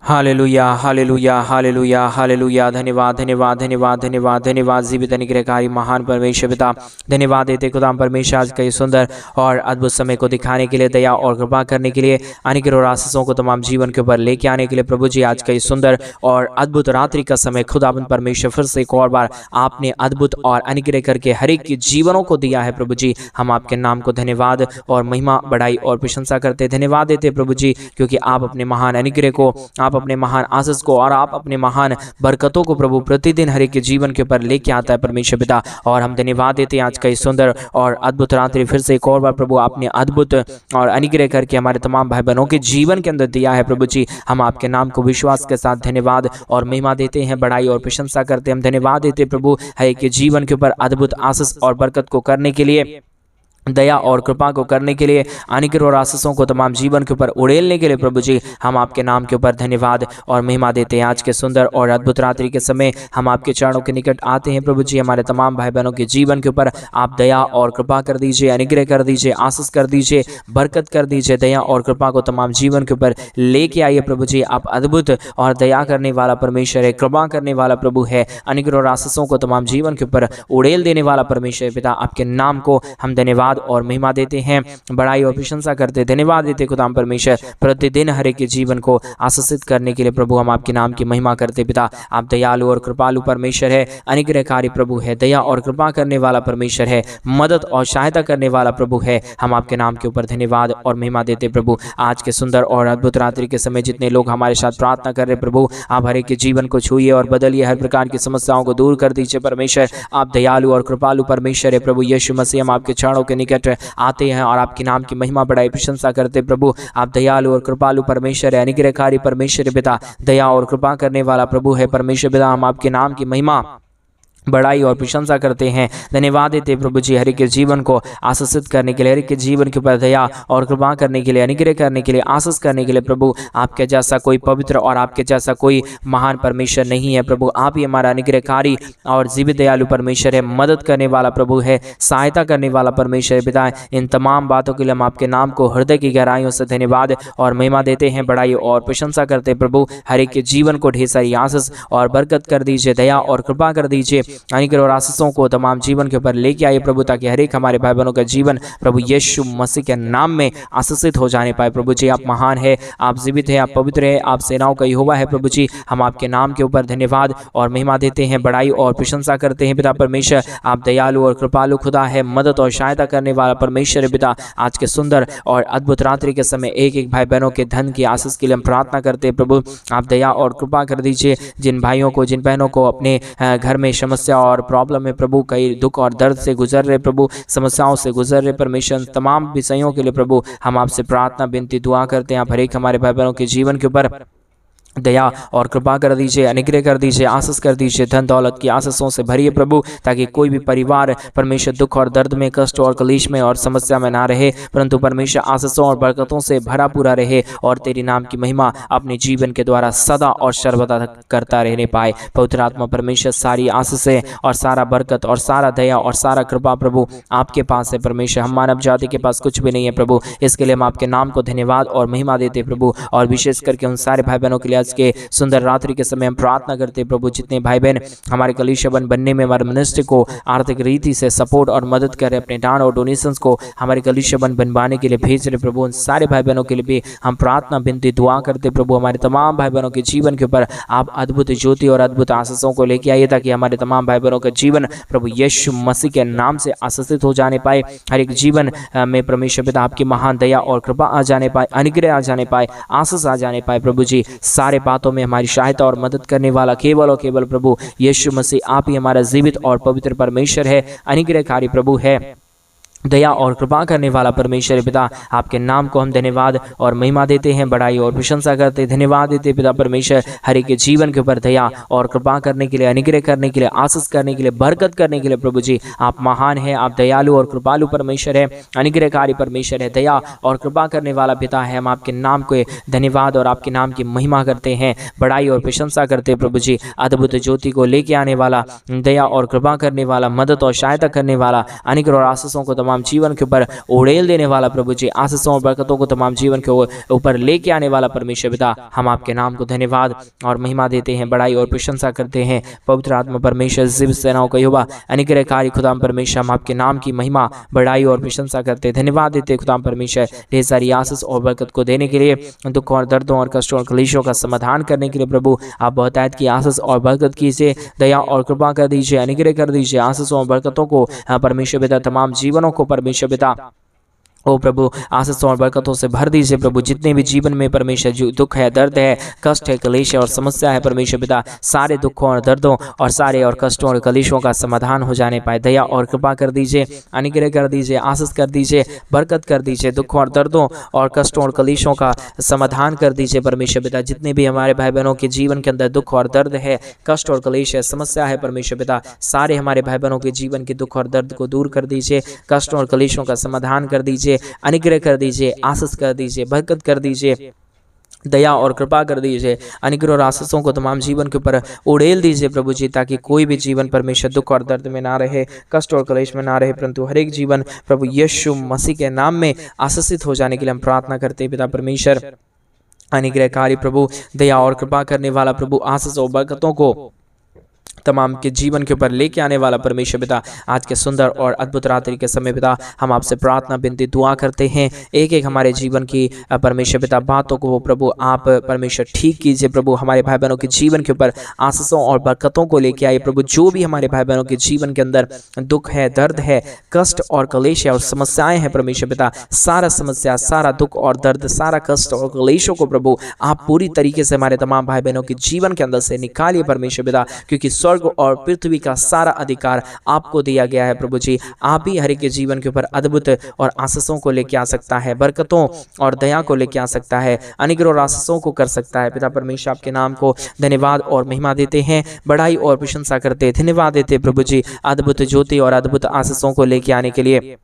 Hallelujah hallelujah hallelujah hallelujah. धन्यवाद धन्यवाद धन्यवाद धन्यवाद धन्यवाद जीवित अनुग्रहकारी महान परमेश्वर पिता, धन्यवाद देते खुदाम परमेश्वर आज का ये सुंदर और अद्भुत समय को दिखाने के लिए, दया और कृपा करने के लिए, अनुग्रह और आशीषों को तमाम जीवन के ऊपर लेके आने के लिए प्रभु जी आज का ये सुंदर और अद्भुत रात्रि का समय खुदावन परमेश्वर फिर से एक और बार आपने अद्भुत और अनुग्रह करके हर एक के जीवनों को दिया है प्रभु जी। हम आपके नाम को धन्यवाद और महिमा बढ़ाई और प्रशंसा करते धन्यवाद देते प्रभु जी, क्योंकि आप अपने महान अनुग्रह को, आप अपने महान आशीष को और आप अपने महान बरकतों को प्रभु प्रतिदिन हर एक के जीवन के ऊपर लेके आता है परमेश्वर पिता। और हम धन्यवाद देते हैं आज का इस सुंदर और अद्भुत रात्रि फिर से एक और बार प्रभु आपने अद्भुत और अनुग्रह करके हमारे तमाम भाई बहनों के जीवन के अंदर दिया है प्रभु जी। हम आपके नाम को विश्वास के साथ धन्यवाद और महिमा देते हैं, बड़ाई और प्रशंसा करते हैं। हम धन्यवाद देते प्रभु हर एक के जीवन के ऊपर अद्भुत आशीष और बरकत को करने के लिए, दया और कृपा को करने के लिए, अनुग्रह और आशीषों को तमाम जीवन के ऊपर उड़ेलने के लिए प्रभु जी हम आपके नाम के ऊपर धन्यवाद और महिमा देते हैं। आज के सुंदर और अद्भुत रात्रि के समय हम आपके चरणों के निकट आते हैं प्रभु जी। हमारे तमाम भाई बहनों के जीवन के ऊपर आप दया और कृपा कर दीजिए, अनुग्रह कर दीजिए, आशीष कर दीजिए, बरकत कर दीजिए, दया और कृपा को तमाम जीवन के ऊपर लेके आइए प्रभु जी। आप अद्भुत और दया करने वाला परमेश्वर है, कृपा करने वाला प्रभु है, अनुग्रह और आशीषों को तमाम जीवन के ऊपर उड़ेल देने वाला परमेश्वर पिता। आपके नाम को हम धन्यवाद और महिमा देते हैं, बड़ाई और प्रशंसा करते धन्यवाद देते खुदाम परमेश्वर प्रतिदिन हर एक के जीवन को आशीषित करने के लिए प्रभु हम आपके नाम की महिमा करते पिता। आप दयालु और कृपालु परमेश्वर है, अनुग्रहकारी प्रभु है, दया और कृपा करने वाला परमेश्वर है, मदद और सहायता करने वाला प्रभु है। हम आपके नाम के ऊपर धन्यवाद और महिमा देते प्रभु। आज के सुंदर और अद्भुत रात्रि के समय जितने लोग हमारे साथ प्रार्थना कर रहे प्रभु, आप हर एक के जीवन को छूइए और बदलिए, हर प्रकार की समस्याओं को दूर कर दीजिए परमेश्वर। आप दयालु और कृपालु परमेश्वर है प्रभु यीशु मसीह। हम आपके चरणों के निकट आते हैं और आपके नाम की महिमा बढ़ाई प्रशंसा करते प्रभु। आप दयालु और कृपालु परमेश्वर है, अनुग्रहकारी परमेश्वर पिता, दया और कृपा करने वाला प्रभु है परमेश्वर पिता। हम आपके नाम की महिमा बड़ाई और प्रशंसा करते हैं, धन्यवाद देते प्रभु जी हर एक के जीवन को आशीषित करने के लिए, हर एक के जीवन के ऊपर दया और कृपा करने के लिए, अनुग्रह करने के लिए, आशीष करने के लिए प्रभु। आपके जैसा कोई पवित्र और आपके जैसा कोई महान परमेश्वर नहीं है प्रभु। आप ही हमारा अनुग्रहकारी और जीवित दयालु परमेश्वर है, मदद करने वाला प्रभु है, सहायता करने वाला परमेश्वर पिता। इन तमाम बातों के लिए हम आपके नाम को हृदय की गहराइयों से धन्यवाद और महिमा देते हैं, बड़ाई और प्रशंसा करते प्रभु। हर एक के जीवन को ढेर सारी आशीष और बरकत कर दीजिए, दया और कृपा कर दीजिए, अनुग्रह और आशीषों को तमाम जीवन के ऊपर लेके आइए प्रभु, ताकि हर एक हमारे भाई बहनों का जीवन प्रभु यीशु मसीह के नाम में आशीषित हो जाने पाए प्रभु जी। आप महान है, आप जीवित है, आप पवित्र है, आप सेनाओं का यहोवा है प्रभु जी। हम आपके नाम के ऊपर धन्यवाद और महिमा देते हैं, बड़ाई और प्रशंसा करते हैं पिता परमेश्वर। आप दयालु और कृपालु खुदा है, मदद और सहायता करने वाला परमेश्वर पिता। आज के सुंदर और अद्भुत रात्रि के समय एक एक भाई बहनों के धन की आशीष के लिए हम प्रार्थना करते हैं प्रभु। आप दया और कृपा कर दीजिए, जिन भाइयों को, जिन बहनों को अपने घर में समस्या और प्रॉब्लम में प्रभु, कई दुख और दर्द से गुजर रहे प्रभु, समस्याओं से गुजर रहे परमेश्वर, तमाम विषयों के लिए प्रभु हम आपसे प्रार्थना विनती दुआ करते हैं। आप हर एक हमारे भाई बहनों के जीवन के ऊपर दया और कृपा कर दीजिए, अनुग्रह कर दीजिए, आशीष कर दीजिए, धन दौलत की आशीषों से भरिए प्रभु, ताकि कोई भी परिवार परमेश्वर दुख और दर्द में, कष्ट और कलेश में और समस्या में ना रहे, परंतु परमेश्वर आशीषों और बरकतों से भरा पूरा रहे और तेरी नाम की महिमा अपने जीवन के द्वारा सदा और सर्वदा करता रहने पाए। पवित्र आत्मा परमेश्वर सारी आशीषें और सारा बरकत और सारा दया और सारा कृपा प्रभु आपके पास है परमेश्वर। हम मानव जाति के पास कुछ भी नहीं है प्रभु, इसके लिए हम आपके नाम को धन्यवाद और महिमा देते प्रभु। और विशेष करके उन सारे भाई बहनों के लिए के सुंदर रात्रि के समय हम प्रार्थना करते हैं प्रभु, जितने भाई बहन हमारे कलीसिया बनने में, हमारे मिनिस्ट्री को आर्थिक रीति से सपोर्ट और मदद कर रहे, अपने दान और डोनेशंस को हमारे कलीसिया बनवाने के लिए भेज रहे प्रभु, उन सारे भाई बहनों के लिए भी हम प्रार्थना विनती दुआ करते प्रभु। हमारे तमाम भाई बहनों के जीवन के ऊपर आप अद्भुत ज्योति और अद्भुत आशीषों को लेके आइए, ताकि हमारे तमाम भाई बहनों का जीवन प्रभु यीशु मसीह के नाम से आशीषित हो जाने पाए। हर एक जीवन में परमेश्वर पिता आपकी महान दया और कृपा आ जाने पाए, अनुग्रह आ जाने पाए, आशीष आ जाने पाए प्रभु जी। सारे बातों में हमारी सहायता और मदद करने वाला केवल और केवल प्रभु यीशु मसीह आप ही हमारा जीवित और पवित्र परमेश्वर है, अनुग्रहकारी प्रभु है, दया और कृपा करने वाला परमेश्वर पिता। आपके नाम को हम धन्यवाद और महिमा देते हैं, बड़ाई और प्रशंसा करते हैं, धन्यवाद देते पिता परमेश्वर। हर एक के जीवन के ऊपर दया और कृपा करने के लिए, अनुग्रह करने के लिए, आशीष करने के लिए, बरकत करने के लिए प्रभु जी आप महान है, आप दयालु और कृपालु परमेश्वर है, अनुग्रहकारी परमेश्वर है, दया और कृपा करने वाला पिता है। हम आपके नाम को धन्यवाद और आपके नाम की महिमा करते हैं, बड़ाई और प्रशंसा करते हैं प्रभु जी। अद्भुत ज्योति को लेके आने वाला, दया और कृपा करने वाला, मदद और सहायता करने वाला, अनुग्रह और आशीषों को तमाम तमाम जीवन के ऊपर उड़ेल देने वाला प्रभु जी, आशीषों और बरकतों को तमाम जीवन के ऊपर लेके आने वाला परमेश्वर पिता, हम आपके नाम को धन्यवाद और महिमा देते हैं, बड़ाई और प्रशंसा करते हैं। पवित्र आत्मा परमेश्वर, जीवित सेनाओं का यहोवा, अनुग्रहकारी खुदाम परमेश्वर, हम आपके नाम की महिमा, बड़ाई और प्रशंसा करते हैं, धन्यवाद देते हैं खुदाम परमेश्वर, ढेर सारी आशीष और बरकत को देने के लिए, दुख और दर्दों और कष्टों और क्लेशों का समाधान करने के लिए प्रभु आप बहुतायत की आशीष और बरकत कीजिए, दया और कृपा कर दीजिए, अनुग्रह कर दीजिए, आशीषों और बरकतों को परमेश्वर पिता, तमाम जीवनों को परमेश्वर पिता ओ प्रभु आशीषों और बरकतों से भर दीजिए प्रभु। जितने भी जीवन में परमेश्वर जो दुख है, दर्द है, कष्ट है, कलेश है और समस्या है परमेश्वर पिता, सारे दुखों और दर्दों और सारे और कष्टों और कलेशों का समाधान हो जाने पाए, दया और कृपा कर दीजिए, अनुग्रह कर दीजिए, आशीष कर दीजिए, बरकत कर दीजिए, दुखों और दर्दों और कष्टों और कलेशों का समाधान कर दीजिए परमेश्वर पिता। जितने भी हमारे भाई बहनों के जीवन के अंदर दुख और दर्द है, कष्ट और कलेश है, समस्या है परमेश्वर पिता, सारे हमारे भाई बहनों के जीवन के दुख और दर्द को दूर कर दीजिए, कष्टों और कलेशों का समाधान कर दीजिए, अनुग्रह कर दीजिए, आशीष कर दीजिए, बरकत कर दीजिए, दया और कृपा कर दीजिए, अनुग्रह और आशीषों को तमाम जीवन के ऊपर उड़ेल दीजिए प्रभु जी, ताकि कोई भी जीवन परमेश्वर दुख और दर्द में ना रहे, कष्ट और क्लेश में ना रहे, परंतु हर एक जीवन प्रभु यीशु मसीह के नाम में आशीषित हो जाने के लिए हम प्रार्थना करते हैं पिता परमेश्वर। अनुग्रहकारी प्रभु, दया और कृपा करने वाला प्रभु, आशीष और बरकतों को तमाम के जीवन के ऊपर लेके आने वाला परमेश्वर पिता, आज के सुंदर और अद्भुत रात्रि के समय पिता हम आपसे प्रार्थना विनती दुआ करते हैं, एक एक हमारे जीवन की परमेश्वर पिता बातों को वो प्रभु आप परमेश्वर ठीक कीजिए प्रभु। हमारे भाई बहनों के जीवन के ऊपर आशीषों और बरकतों को लेके आइए प्रभु। जो भी हमारे भाई बहनों के जीवन के अंदर दुख है, दर्द है, कष्ट और कलेश है और समस्याएं हैं परमेश्वर पिता, सारा समस्या, सारा दुख और दर्द, सारा कष्ट और कलेशों को प्रभु आप पूरी तरीके से हमारे तमाम भाई बहनों के जीवन के अंदर से निकालिए परमेश्वर पिता, क्योंकि स्वर्ग और पृथ्वी का सारा अधिकार आपको दिया गया है प्रभु जी। आप ही हर एक के जीवन के ऊपर अद्भुत और आशीषों को लेके आ सकता है, बरकतों और दया को लेके आ सकता है, अनुग्रह और आशीषों को कर सकता है पिता परमेश्वर। आपके नाम को धन्यवाद और महिमा देते हैं, बड़ाई और प्रशंसा करते हैं, धन्यवाद देते हैं प्रभु जी, अद्भुत ज्योति और अद्भुत आशीषों को लेके आने के लिए,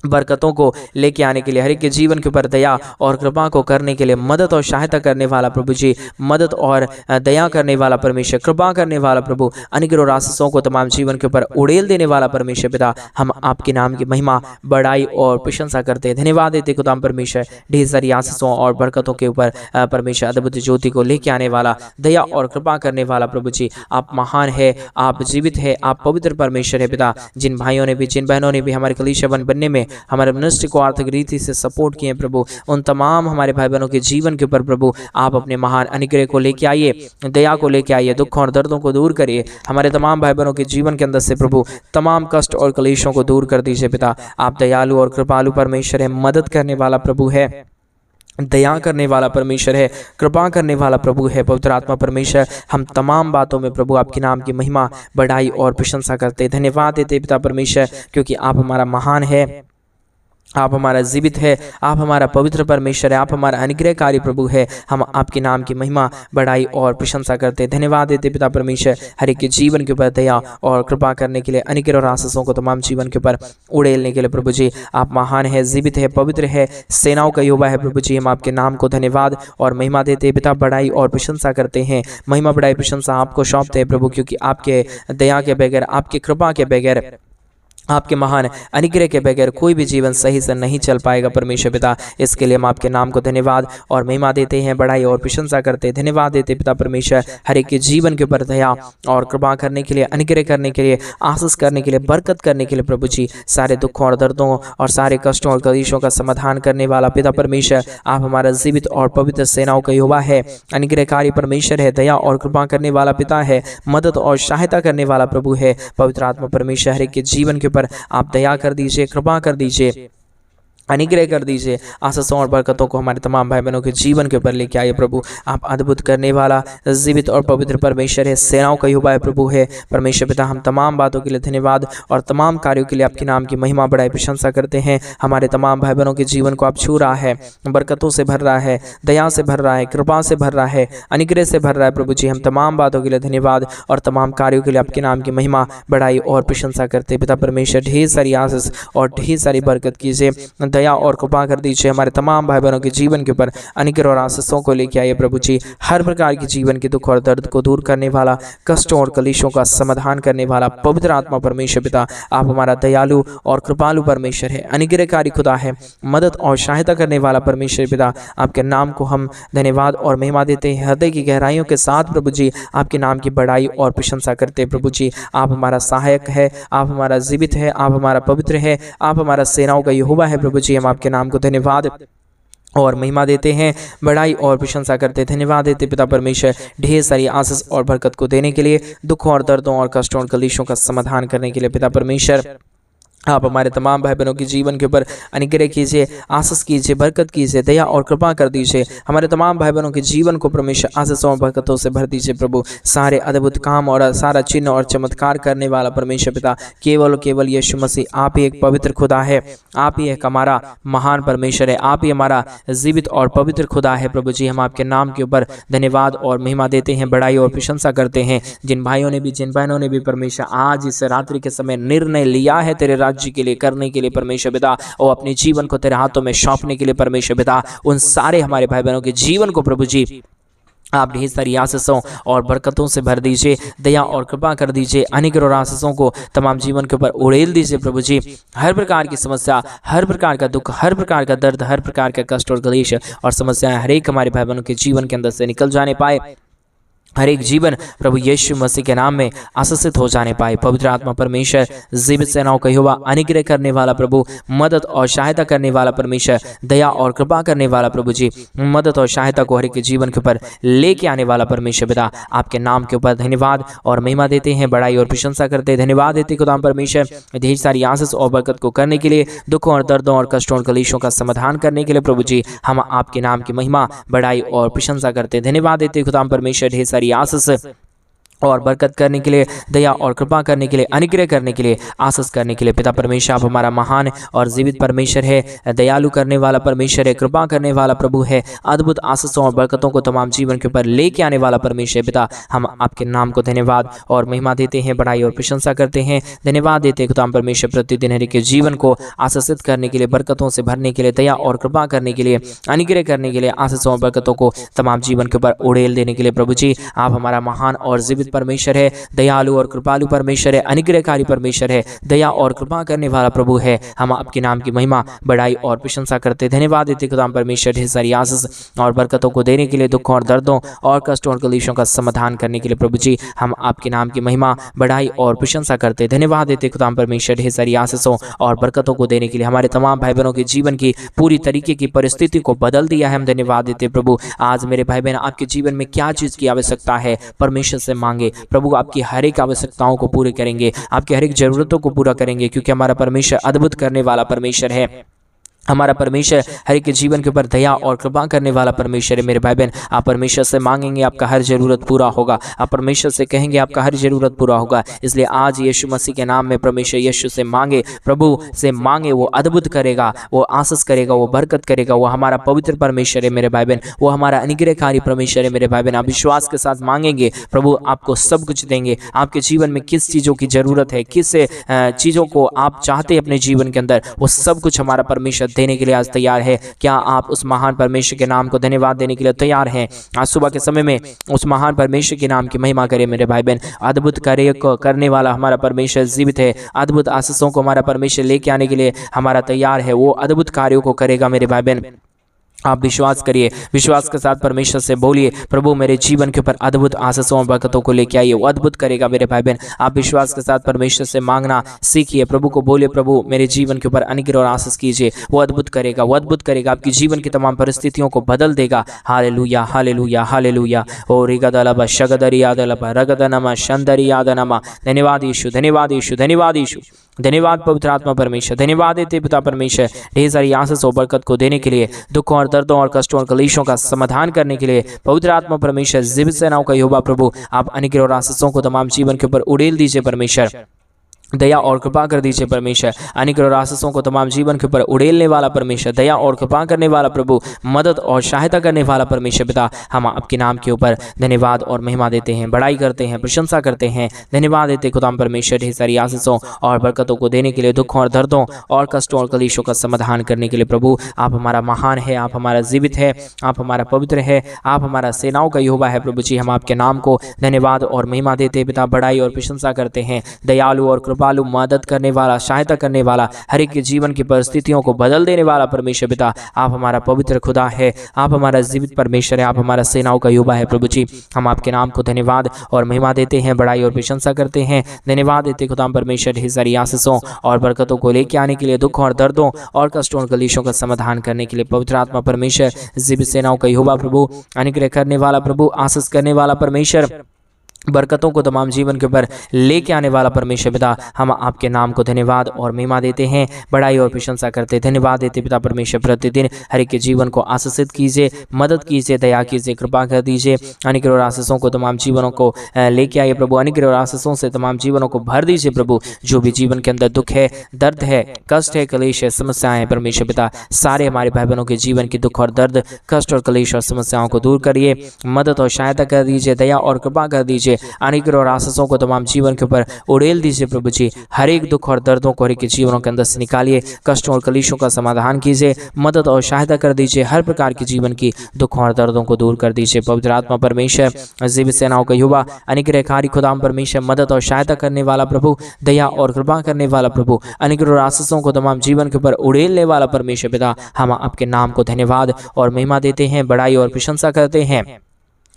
बरकतों को लेके आने के लिए, हर एक के जीवन के ऊपर दया और कृपा को करने के लिए, मदद और सहायता करने वाला प्रभु जी, मदद और दया करने वाला परमेश्वर, कृपा करने वाला प्रभु, अनुग्रह और आशीषों को तमाम जीवन के ऊपर उड़ेल देने वाला परमेश्वर पिता, हम आपके नाम की महिमा, बड़ाई और प्रशंसा करते हैं, धन्यवाद देते खुदाम परमेश्वर। ढेर सारी आशीषों और बरकतों के ऊपर परमेश्वर अद्भुत ज्योति को लेके आने वाला, दया और कृपा करने वाला प्रभु जी, आप महान है, आप जीवित है, आप पवित्र परमेश्वर है पिता। जिन भाइयों ने भी, जिन बहनों ने भी हमारे कलीसिया बनने में हमारे मिनिस्ट्री को आर्थिक रीति से सपोर्ट किए प्रभु, उन तमाम हमारे भाई बहनों के जीवन के ऊपर प्रभु आप अपने महान अनुग्रह को लेके आइए, दया को लेके आइए, दुखों और दर्दों को दूर करिए, हमारे तमाम भाई बहनों के जीवन के अंदर से प्रभु तमाम कष्ट और कलेशों को दूर कर दीजिए पिता। आप दयालु और कृपालु परमेश्वर है, मदद करने वाला प्रभु है, दया करने वाला परमेश्वर है, कृपा करने वाला प्रभु है, पवित्र आत्मा परमेश्वर। हम तमाम बातों में प्रभु आपके नाम की महिमा, बड़ाई और प्रशंसा करते, धन्यवाद देते पिता परमेश्वर, क्योंकि आप हमारा महान है, आप हमारा जीवित है, आप हमारा पवित्र परमेश्वर है, आप हमारा अनुग्रहकारी प्रभु है। हम आपके नाम की महिमा, बड़ाई और प्रशंसा करते हैं, धन्यवाद देते पिता परमेश्वर, हर एक के जीवन के ऊपर दया और कृपा करने के लिए, अनुग्रह और आशीषों को तमाम जीवन के ऊपर उड़ेलने के लिए प्रभु जी। आप महान है, जीवित है, पवित्र है, सेनाओं का यहोवा है प्रभु जी। हम आपके नाम को धन्यवाद और महिमा देते हैं पिता, बड़ाई और प्रशंसा करते हैं, महिमा, बड़ाई, प्रशंसा आपको सौंपते हैं प्रभु, क्योंकि आपके दया के बगैर, आपके कृपा के बगैर, आपके महान अनुग्रह के बगैर कोई भी जीवन सही से नहीं चल पाएगा परमेश्वर पिता। इसके लिए हम आपके नाम को धन्यवाद और महिमा देते हैं, बड़ाई और प्रशंसा करते हैं, धन्यवाद देते पिता परमेश्वर, हर एक के जीवन के ऊपर दया और कृपा करने के लिए, अनुग्रह करने के लिए, आशीष करने के लिए, बरकत करने के लिए प्रभु जी। सारे दुखों और दर्दों और सारे कष्टों और कलेशों का समाधान करने वाला पिता परमेश्वर, आप हमारा जीवित और पवित्र सेनाओं का यहोवा है, अनुग्रहकारी परमेश्वर है, दया और कृपा करने वाला पिता है, मदद और सहायता करने वाला प्रभु है, पवित्र आत्मा परमेश्वर। हर एक के जीवन के पर आप दया कर दीजिए, कृपा कर दीजिए, अनुग्रह कर दीजिए, आशीषों और बरकतों को हमारे तमाम भाई बहनों के जीवन के ऊपर लेके आइए प्रभु। आप अद्भुत करने वाला जीवित और पवित्र परमेश्वर है, सेनाओं का यहोवा है प्रभु है परमेश्वर पिता। हम तमाम बातों के लिए धन्यवाद और तमाम कार्यों के लिए आपके नाम की महिमा, बड़ाई, प्रशंसा करते हैं। हमारे तमाम भाई बहनों के जीवन को आप छू रहा है, बरकतों से भर रहा है, दया से भर रहा है, कृपा से भर रहा है, अनुग्रह से भर रहा है प्रभु जी। हम तमाम बातों के लिए धन्यवाद और तमाम कार्यों के लिए आपके नाम की महिमा, बड़ाई और प्रशंसा करते हैं पिता परमेश्वर। ढेर सारी आशीष और ढेर सारी बरकत कीजिए, दया और कृपा कर दीजिए। हमारे तमाम भाई बहनों के जीवन के ऊपर अनुग्रह और आशीषों को लेके आइए प्रभु जी। हर प्रकार की जीवन के दुख और दर्द को दूर करने वाला, कष्टों और कलेशों का समाधान करने वाला पवित्र आत्मा परमेश्वर पिता, आप हमारा दयालु और कृपालु परमेश्वर है, अनुग्रहकारी खुदा है, मदद और सहायता करने वाला परमेश्वर पिता। आपके नाम को हम धन्यवाद और महिमा देते हैं हृदय की गहराइयों के साथ प्रभु जी। आपके नाम की बड़ाई और प्रशंसा करते हैं प्रभु जी। आप हमारा सहायक है, आप हमारा जीवित है, आप हमारा पवित्र है, आप हमारा सेनाओं का यहोवा है प्रभु जी। हम आपके नाम को धन्यवाद और महिमा देते हैं, बड़ाई और प्रशंसा करते हैं, धन्यवाद देते पिता परमेश्वर ढेर सारी आशीष और बरकत को देने के लिए, दुखों और दर्दों और कष्टों और कलेशों का समाधान करने के लिए पिता परमेश्वर। आप हमारे तमाम भाई बहनों के जीवन के ऊपर अनुग्रह कीजिए, आशीष कीजिए, बरकत कीजिए, दया और कृपा कर दीजिए। हमारे तमाम भाई बहनों के जीवन को परमेश्वर आशीषों और बरकतों से भर दीजिए प्रभु। सारे अद्भुत काम और सारा चिन्ह और चमत्कार करने वाला परमेश्वर पिता केवल यीशु मसीह आप ही एक पवित्र खुदा है, आप ही एक हमारा महान परमेश्वर है, आप ही हमारा जीवित और पवित्र खुदा है प्रभु जी। हम आपके नाम के ऊपर धन्यवाद और महिमा देते हैं, बड़ाई और प्रशंसा करते हैं। जिन भाइयों ने भी, जिन बहनों ने भी परमेश्वर आज इस रात्रि के समय निर्णय लिया है तेरे राज्य के लिए करने के लिए परमेश्वर पिता, और अपने जीवन को तेरे हाथों में सौंपने के लिए परमेश्वर पिता, उन सारे हमारे भाई बहनों के जीवन को प्रभु जी आप ढेर सारी आशीषों और बरकतों से भर दीजिए, दया और कृपा कर दीजिए, अनुग्रह और आशीषों को तमाम जीवन के ऊपर उड़ेल दीजिए प्रभु जी। हर प्रकार की समस्या, हर प्रकार का दुख, हर प्रकार का दर्द, हर प्रकार का कष्ट और क्लेश और समस्याएं हर एक हमारे भाई बहनों के जीवन के अंदर से निकल जाने पाए। हर एक जीवन प्रभु यीशु मसीह के नाम में आशीषित हो जाने पाए। पवित्र आत्मा परमेश्वर जीवित सेनाओं का यहोवा, अनुग्रह करने वाला प्रभु, मदद और सहायता करने वाला परमेश्वर, दया और कृपा करने वाला प्रभु जी, मदद और सहायता को हर एक के जीवन के ऊपर लेके आने वाला परमेश्वर पिता, आपके नाम के ऊपर धन्यवाद और महिमा देते हैं, बड़ाई और प्रशंसा करते हैं, धन्यवाद देते खुदाम परमेश्वर ढेर सारी आशीष और बरकत को करने के लिए, दुखों और दर्दों और कष्टों और कलेशों का समाधान करने के लिए प्रभु जी। हम आपके नाम की महिमा, बड़ाई और प्रशंसा करते हैं, धन्यवाद देते खुदाम परमेश्वर ढेर सारी आशीष और बरकत करने के लिए, दया और कृपा करने के लिए, अनुग्रह करने के लिए, आशीष करने के लिए पिता परमेश्वर। आप हमारा महान और जीवित परमेश्वर है, दयालु करने वाला परमेश्वर है, कृपा करने वाला प्रभु है, अद्भुत आशीषों और बरकतों को तमाम जीवन के ऊपर लेके आने वाला परमेश्वर पिता। हम आपके नाम को धन्यवाद और महिमा देते हैं, बड़ाई और प्रशंसा करते हैं, धन्यवाद देते हैं खुदा परमेश्वर प्रतिदिन हर के जीवन को आशीषित करने के लिए, बरकतों से भरने के लिए, दया और कृपा करने के लिए, अनुग्रह करने के लिए, आशीषों और बरकतों को तमाम जीवन के ऊपर उड़ेल देने के लिए प्रभु जी। आप हमारा महान और जीवित परमेश्वर है, दयालु और कृपालु परमेश्वर है, अनुग्रहकारी परमेश्वर है, दया और कृपा करने वाला प्रभु है। हम आपके नाम की महिमा, बड़ाई और प्रशंसा करते, धन्यवाद देते खुदा परमेश्वर ढेर सारी आशीष और बरकतों को देने के लिए, दुखों और दर्दों और कष्टों और कलेशों का समाधान करने के लिए प्रभु जी। हम आपके नाम की महिमा, बड़ाई और प्रशंसा करते, धन्यवाद देते खुदा परमेश्वर ढेर सारी आशीषों और बरकतों को देने के लिए, हमारे तमाम भाई बहनों के जीवन की पूरी तरीके की परिस्थिति को बदल दिया है। हम धन्यवाद देते प्रभु। आज मेरे भाई बहन आपके जीवन में क्या चीज की आवश्यकता है, परमेश्वर से मांगे। प्रभु आपकी हर एक आवश्यकताओं को पूरे करेंगे, आपकी हर एक जरूरतों को पूरा करेंगे, क्योंकि हमारा परमेश्वर अद्भुत करने वाला परमेश्वर है। हमारा परमेश्वर हर एक के जीवन के ऊपर दया और कृपा करने वाला परमेश्वर है। मेरे भाई बहन, आप परमेश्वर से मांगेंगे, आपका हर जरूरत पूरा होगा। आप परमेश्वर से कहेंगे, आपका हर जरूरत पूरा होगा। इसलिए आज यीशु मसीह के नाम में परमेश्वर यीशु से मांगे, प्रभु से मांगे। वो अद्भुत करेगा, वो आशीष करेगा, वो बरकत करेगा। वो हमारा पवित्र परमेश्वर है मेरे भाई बहन, वो हमारा अनुग्रहकारी परमेश्वर है मेरे भाई बहन। आप विश्वास के साथ मांगेंगे, प्रभु आपको सब कुछ देंगे। आपके जीवन में किस चीज़ों की जरूरत है, किस चीज़ों को आप चाहते हैं अपने जीवन के अंदर, वो सब कुछ हमारा परमेश्वर देने के लिए आज तैयार है। क्या आप उस महान परमेश्वर के नाम को धन्यवाद देने के लिए तैयार हैं? आज सुबह के समय में उस महान परमेश्वर के नाम की महिमा करें मेरे भाई बहन। अद्भुत कार्य करने वाला हमारा परमेश्वर जीवित है। अद्भुत आशीषों को हमारा परमेश्वर लेके आने के लिए हमारा तैयार है। वो अद्भुत कार्यों को करेगा मेरे भाई बहन। आप विश्वास करिए, विश्वास के साथ परमेश्वर से बोलिए, प्रभु मेरे जीवन के ऊपर अद्भुत आशीषों और बरकतों को लेके आइए। वो अद्भुत करेगा मेरे भाई बहन। आप विश्वास के साथ परमेश्वर से मांगना सीखिए। प्रभु को बोलिए, प्रभु मेरे जीवन के ऊपर अनुग्रह और आशीष कीजिए। वो अद्भुत करेगा, वो अद्भुत करेगा। आपकी जीवन की तमाम परिस्थितियों को बदल देगा। Hallelujah, hallelujah, hallelujah. ओ रिगदलबा शगदरी यादलबा रगदनमा शंदरी यादनमा। धन्यवाद यीशु, धन्यवाद यीशु, धन्यवाद यीशु, धन्यवाद पवित्र आत्मा परमेश्वर। धन्यवाद देते पिता परमेश्वर ढेर सारी आशीष और बरकत को देने के लिए, दुखों और दर्दों और कष्टों और कलेशों का समाधान करने के लिए। पवित्र आत्मा परमेश्वर जीवित सेनाओं का यहोवा प्रभु, आप अनुग्रह और आशीषों को तमाम जीवन के ऊपर उड़ेल दीजिए परमेश्वर। दया और कृपा कर दीजिए परमेश्वर। अनुग्रह और आशीषों को तमाम जीवन के ऊपर उड़ेलने वाला परमेश्वर, दया और कृपा करने वाला प्रभु, मदद और सहायता करने वाला परमेश्वर पिता, हम आपके नाम के ऊपर धन्यवाद और महिमा देते हैं, बड़ाई करते हैं, प्रशंसा करते हैं, धन्यवाद देते खुदाम परमेश्वर ढेर सारी आशीषों और बरकतों को देने के लिए, दुखों और दर्दों और कष्टों और कलेशों का समाधान करने के लिए प्रभु आप हमारा महान है, आप हमारा जीवित है, आप हमारा पवित्र है, आप हमारा सेनाओं का यहोवा है प्रभु जी। हम आपके नाम को धन्यवाद और महिमा देते पिता, बड़ाई और प्रशंसा करते हैं। दयालु और कृपालु, मदद करने वाला, सहायता करने वाला, हर एक के जीवन की परिस्थितियों को बदल देने वाला परमेश्वर पिता, आप हमारा पवित्र खुदा है, आप हमारा जीवित परमेश्वर है, आप हमारा सेनाओं का यहोवा है प्रभु जी। हम आपके नाम को धन्यवाद और महिमा देते हैं, बड़ाई और प्रशंसा करते हैं, धन्यवाद देते खुदा परमेश्वर ढेर सारी आशीषों और बरकतों को लेके आने के लिए, दुखों और दर्दों और कष्टों और कलेशों का समाधान करने के लिए पवित्र आत्मा परमेश्वर, जीवित सेनाओं का यहोवा प्रभु, अनुग्रह करने वाला प्रभु, आशीष करने वाला परमेश्वर, बरकतों को तमाम जीवन के ऊपर लेके आने वाला परमेश्वर पिता, हम आपके नाम को धन्यवाद और महिमा देते हैं, बड़ाई और प्रशंसा करते, धन्यवाद देते पिता परमेश्वर। प्रतिदिन हर एक के जीवन को आशीषित कीजिए, मदद कीजिए, दया कीजिए, कृपा कर दीजिए। अनुग्रह और आशीषों को तमाम जीवनों को लेके आइए प्रभु, अनुग्रह और आशीषों से तमाम जीवनों को भर दीजिए प्रभु। जो भी जीवन के अंदर दुख है, दर्द है, कष्ट है, कलेश है, समस्याएं हैं परमेश्वर पिता, सारे हमारे भाई बहनों के जीवन की दुख और दर्द, कष्ट और कलेश और समस्याओं को दूर करिए, मदद और सहायता कर दीजिए, दया और कृपा कर दीजिए। अनुग्रह और आशीषों को तमाम जीवन के ऊपर उड़ेल दीजिए प्रभु जी। हर एक दुख और दर्दों को हर एक के जीवनों के अंदर से निकालिए, कष्टों और कलेशों का समाधान कीजिए, मदद और सहायता कर दीजिए, हर प्रकार की जीवन की दुखों और दर्दों को दूर कर दीजिए। पवित्र आत्मा परमेश्वर, जीवित सेनाओं का युवा, अनुग्रहकारी खुदाम परमेश्वर, मदद और सहायता करने वाला प्रभु, दया और कृपा करने वाला प्रभु, अनुग्रह और आशीषों को तमाम जीवन के ऊपर उड़ेलने वाला परमेश्वर पिता, हम आपके नाम को धन्यवाद और महिमा देते हैं, बड़ाई और प्रशंसा करते हैं,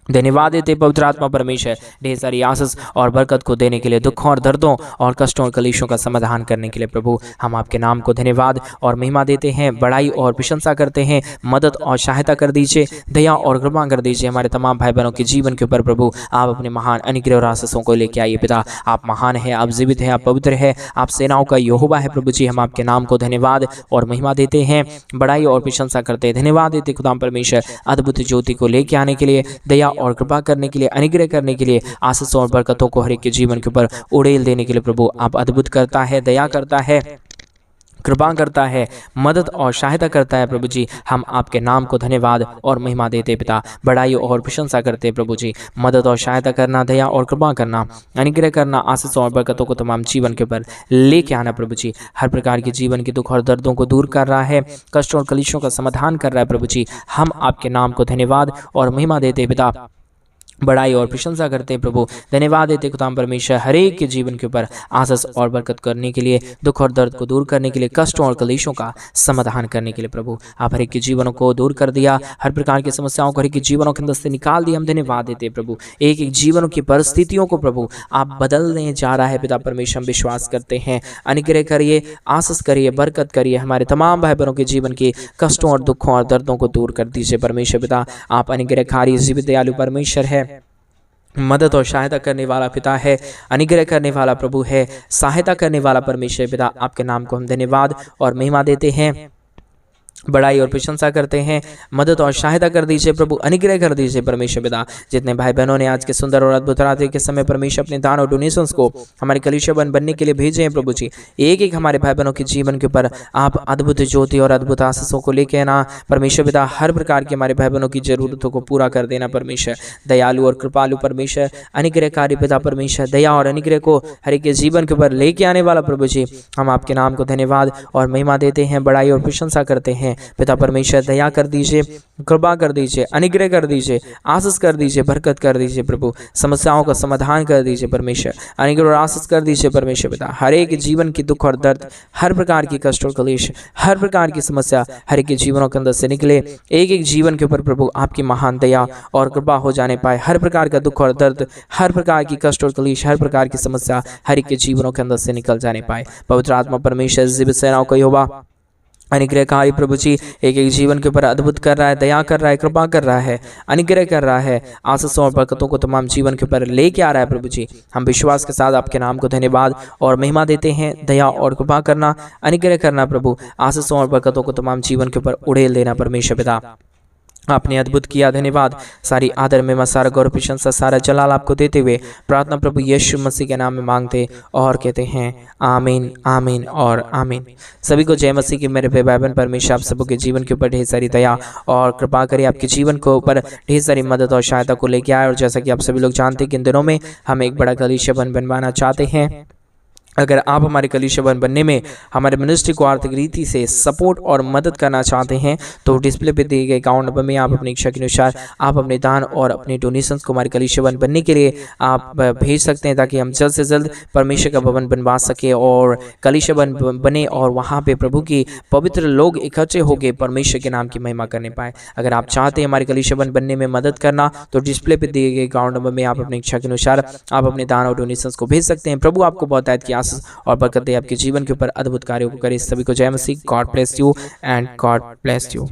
धन्यवाद देते पवित्र आत्मा परमेश्वर, ढेर सारी आशीष और बरकत को देने के लिए, दुखों और दर्दों और कष्टों और कलेशों का समाधान करने के लिए प्रभु हम आपके नाम को धन्यवाद और महिमा देते हैं, बड़ाई और प्रशंसा करते हैं, मदद और सहायता कर दीजिए, दया और कृपा कर दीजिए हमारे तमाम भाई बहनों के जीवन के ऊपर प्रभु। आप अपने महान अनुग्रह और आशीषों को लेके आइए पिता, आप महान है, आप जीवित है, आप पवित्र है, आप सेनाओं का यहोवा है प्रभु जी। हम आपके नाम को धन्यवाद और महिमा देते हैं, बड़ाई और प्रशंसा करते हैं, धन्यवाद देते खुदाम परमेश्वर, अद्भुत ज्योति को लेके आने के लिए, दया और कृपा करने के लिए, अनुग्रह करने के लिए, आशीषों और बरकतों को हर एक के जीवन के ऊपर उड़ेल देने के लिए प्रभु आप अद्भुत करता है, दया करता है, कृपा करता है, मदद और सहायता करता है प्रभु जी। हम आपके नाम को धन्यवाद और महिमा देते पिता, बड़ाई और प्रशंसा करते प्रभु जी। मदद और सहायता करना, दया और कृपा करना, अनुग्रह करना, आशीष और बरकतों को तमाम जीवन के ऊपर लेके आना प्रभु जी। हर प्रकार के जीवन के दुख और दर्दों को दूर कर रहा है, कष्ट और कलेशों का समाधान कर रहा है प्रभु जी। हम आपके नाम को धन्यवाद और महिमा देते पिता, बड़ाई और प्रशंसा करते हैं प्रभु, धन्यवाद देते खुदाम परमेश्वर, हर एक के जीवन के ऊपर आशीष और बरकत करने के लिए, दुख और दर्द को दूर करने के लिए, कष्टों और कलेशों का समाधान करने के लिए प्रभु आप हर एक के जीवनों को दूर कर दिया, हर प्रकार की समस्याओं को हर एक के जीवनों के अंदर से निकाल दिया। हम धन्यवाद देते हैं प्रभु, एक एक जीवनों की परिस्थितियों को प्रभु आप बदलने जा रहा है पिता परमेश्वर। हम विश्वास करते हैं, अनुग्रह करिए, आशीष करिए, बरकत करिए, हमारे तमाम भाई बहनों के जीवन के कष्टों और दुखों और दर्दों को दूर कर दीजिए परमेश्वर पिता। आप अनुग्रहकारी जीवित दयालु परमेश्वर है, मदद और सहायता करने वाला पिता है, अनुग्रह करने वाला प्रभु है, सहायता करने वाला परमेश्वर पिता। आपके नाम को हम धन्यवाद और महिमा देते हैं, बड़ाई और प्रशंसा करते हैं, मदद और सहायता कर दीजिए प्रभु, अनुग्रह कर दीजिए परमेश्वर पिता। जितने भाई बहनों ने आज के सुंदर और अद्भुत रात्रि के समय परमेश्वर अपने दान और डोनेशंस को हमारे कलीसिया बनने के लिए भेजे हैं प्रभु जी, एक एक हमारे भाई बहनों के जीवन के ऊपर आप अद्भुत ज्योति और अद्भुत आशीषों को लेके आना परमेश्वर पिता। हर प्रकार के हमारे भाई बहनों की जरूरतों को पूरा कर देना परमेश्वर, दयालु और कृपालु परमेश्वर, अनुग्रहकारी पिता परमेश्वर, दया और अनुग्रह को हर एक के जीवन के ऊपर लेके आने वाला प्रभु जी। हम आपके नाम को धन्यवाद और महिमा देते हैं, बड़ाई और प्रशंसा करते हैं पिता परमेश्वर। दया कर दीजिए, कृपा कर दीजिए, अनुग्रह कर दीजिए, आशीष कर दीजिए, बरकत कर दीजिए प्रभु, समस्याओं का समाधान कर दीजिए परमेश्वर, अनुग्रह और आशीष कर दीजिए परमेश्वर पिता। हर एक जीवन की दुख और दर्द, हर प्रकार की कष्ट और कलेश, हर प्रकार की समस्या हर एक जीवनों के अंदर से निकले, एक एक जीवन के ऊपर प्रभु आपकी महान दया और कृपा हो जाने पाए। हर प्रकार का दुख और दर्द, हर प्रकार की कष्ट और कलेश, हर प्रकार की समस्या हर एक जीवनों के अंदर से निकल जाने पाए। पवित्र आत्मा परमेश्वर जीवित सेनाओं का यहोवा, अनुग्रहकारी प्रभु जी एक एक जीवन के ऊपर अद्भुत कर रहा है, दया कर रहा है, कृपा कर रहा है, अनुग्रह कर रहा है, आशीषों और बरकतों को तमाम जीवन के ऊपर लेके आ रहा है प्रभु जी। हम विश्वास के साथ आपके नाम को धन्यवाद और महिमा देते हैं, दया और कृपा करना, अनुग्रह करना प्रभु, आशीषों और बरकतों को तमाम जीवन के ऊपर उड़ेल देना परमेश्वर पिता। आपने अद्भुत किया, धन्यवाद। सारी आदर में सारा गौरव प्रशंसा सारा जलाल आपको देते हुए प्रार्थना प्रभु यीशु मसीह के नाम में मांगते और कहते हैं आमीन, आमीन और आमीन। सभी को जय मसीह की। मेरे भाई बहन, परमेश्वर आप सबों के जीवन के ऊपर ढेर सारी दया और कृपा करे, आपके जीवन को ऊपर ढेर सारी मदद और सहायता को लेके आए। और जैसा कि आप सभी लोग जानते हैं कि इन दिनों में हम एक बड़ा कलीसिया बनवाना चाहते हैं। अगर आप हमारे कलीसिया बनने में हमारे मिनिस्ट्री को आर्थिक रीति से सपोर्ट और मदद करना चाहते हैं तो डिस्प्ले पे दिए गए अकाउंट नंबर में आप अपनी इच्छा के अनुसार आप अपने दान और अपने डोनेशंस को हमारे कलीसिया बनने के लिए आप भेज सकते हैं, ताकि हम जल्द से जल्द परमेश्वर का भवन बनवा सके और कलीसिया बने और वहाँ पे प्रभु की पवित्र लोग इकट्ठे होकर परमेश्वर के नाम की महिमा करने पाए। अगर आप चाहते हैं हमारे कलीसिया बनने में मदद करना तो डिस्प्ले पे दिए गए अकाउंट नंबर में आप अपनी इच्छा के अनुसार आप अपने दान और डोनेशंस को भेज सकते हैं। प्रभु आपको बहुत किया और बरकत दे, आपके जीवन के ऊपर अद्भुत कार्यों को करे। सभी को जय मसीह। God bless you and God bless you.